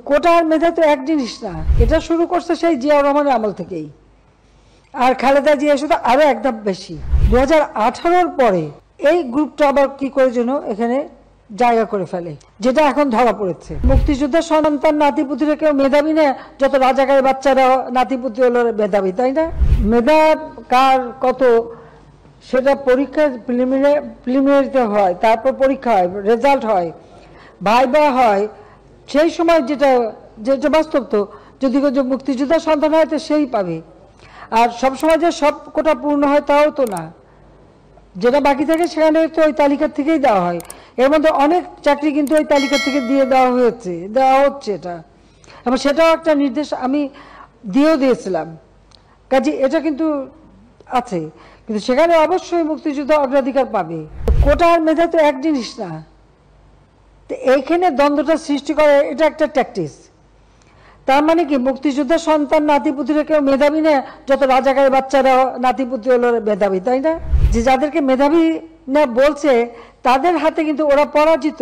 কোটা আর মেধা তো এক জিনিস না, এটা শুরু করছে সেই জিয়াউর রহমানের আমল থেকেই। আর খালেদা জিয়া শুধু আরো একদম বেশি 2018-র পরে এই গ্রুপটা আবার কি করে যেন এখানে জায়গা করে ফেলে, যেটা এখন ধরা পড়েছে। মুক্তিযোদ্ধার সন্তান নাতিপুতিরা কেউ মেধাবী না, যত রাজাকারের বাচ্চারা নাতিপুতি হলো মেধাবী, তাই না? মেধা কার কত সেটা পরীক্ষা প্রিলিমিনারিতে হয়, তারপর পরীক্ষা হয়, রেজাল্ট হয়, ভাইবা হয়। সেই সময় যেটা বাস্তব, তো যদি মুক্তিযোদ্ধার সন্তান হয় তো সেই পাবে। আর সবসময় যে সব কোটা পূর্ণ হয় তাও তো না, যেটা বাকি থাকে সেখানে তো ওই তালিকা থেকেই দেওয়া হয়। এর মধ্যে অনেক চাকরি কিন্তু ওই তালিকা থেকে দেওয়া হচ্ছে এটা, এবং সেটাও একটা নির্দেশ আমি দিয়েছিলাম। কাজে এটা কিন্তু আছে, কিন্তু সেখানে অবশ্যই মুক্তিযুদ্ধ অগ্রাধিকার পাবে। কোটা আর মেধা তো এক জিনিস না, তো এইখানে দ্বন্দ্বটা সৃষ্টি করে, এটা একটা ট্যাকটিস। তার মানে কি মুক্তিযোদ্ধার সন্তান নাতিপুতিরা কেউ মেধাবী না, যত রাজাকারের বাচ্চারা নাতিপুতি হলো মেধাবী, তাই না? যে যাদেরকে মেধাবী না বলছে তাদের হাতে কিন্তু ওরা পরাজিত।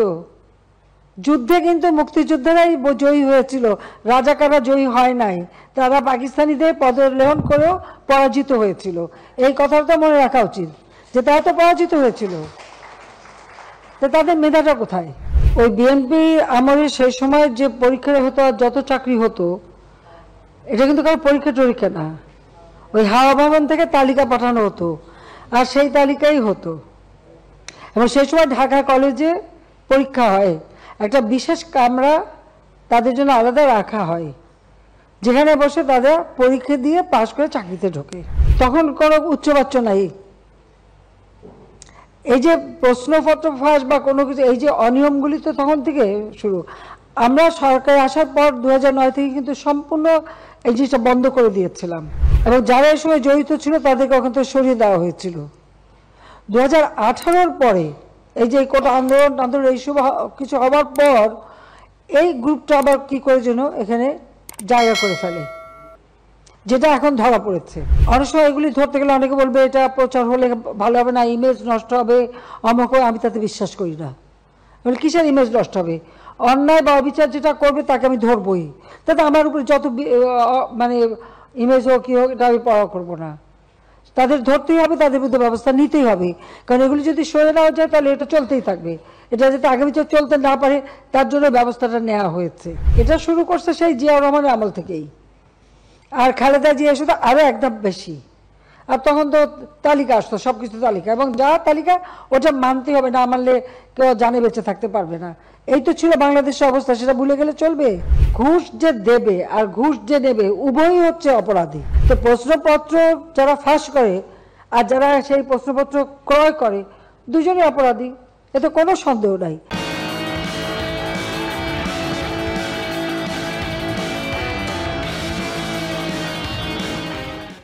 যুদ্ধে কিন্তু মুক্তিযোদ্ধারাই জয়ী হয়েছিল, রাজাকাররা জয়ী হয় নাই। তারা পাকিস্তানিদের পদলেহন করেও পরাজিত হয়েছিল। এই কথাটা মনে রাখা উচিত যে তারা তো পরাজিত হয়েছিল, তো তাদের মেধাটা কোথায়? ওই বিএনপি আমলের সেই সময় যে পরীক্ষা হতো, যত চাকরি হতো, এটা কিন্তু কারো পরীক্ষা না, ওই হাওয়া ভবন থেকে তালিকা পাঠানো হতো, আর সেই তালিকাই হতো। এবং সেই সময় ঢাকা কলেজে পরীক্ষা হয়, একটা বিশেষ কামরা তাদের জন্য আলাদা রাখা হয়, যেখানে বসে তারা পরীক্ষা দিয়ে পাশ করে চাকরিতে ঢোকে। তখন কোনো উচ্চবাচ্য নাই। এই যে প্রশ্নপত্র ফাঁস বা কোনো কিছু, এই যে অনিয়মগুলি তো তখন থেকে শুরু। আমরা সরকারে আসার পর 2009 থেকে কিন্তু সম্পূর্ণ এই জিনিসটা বন্ধ করে দিয়েছিলাম, এবং যারা এই সময় জড়িত ছিল তাদেরকে ওখান থেকে সরিয়ে দেওয়া হয়েছিল। 2018-র পরে এই যে কোটা আন্দোলন এইসব কিছু হবার পর এই গ্রুপটা আবার কি করে যেন এখানে জায়গা করে ফেলে, যেটা এখন ধরা পড়েছে। অনেক সময় এগুলি ধরতে গেলে অনেকে বলবে এটা প্রচার হলে ভালো হবে না, ইমেজ নষ্ট হবে, অমুক। আমি তাতে বিশ্বাস করি না। কিসের ইমেজ নষ্ট হবে? অন্যায় বা অবিচার যেটা করবে তাকে আমি ধরবই, তাতে আমার উপরে যত মানে ইমেজ হোক কি হোক এটা আমি পড়া করবো না। তাদের ধরতেই হবে, তাদের বিরুদ্ধে ব্যবস্থা নিতেই হবে, কারণ এগুলি যদি সরে নেওয়া যায় তাহলে এটা চলতেই থাকবে। এটা যাতে আগামী চলতে না পারে তার জন্য ব্যবস্থাটা নেওয়া হয়েছে। এটা শুরু করছে সেই জিয়াউর রহমানের আমল থেকেই। আর খালেদা জিয়া শুধু আরো একদম বেশি। আর তখন তো তালিকা আসতো, সবকিছু তালিকা, এবং যা তালিকা ওটা মানতে হবে, না মানলে কেউ জানে বেঁচে থাকতে পারবে না। এই তো ছিল বাংলাদেশের অবস্থা, সেটা ভুলে গেলে চলবে? ঘুষ যে দেবে আর ঘুষ যে নেবে উভয়ই হচ্ছে অপরাধী। তো প্রশ্নপত্র যারা ফাঁস করে আর যারা সেই প্রশ্নপত্র ক্রয় করে, দুজনই অপরাধী, এতে কোনো সন্দেহ নাই।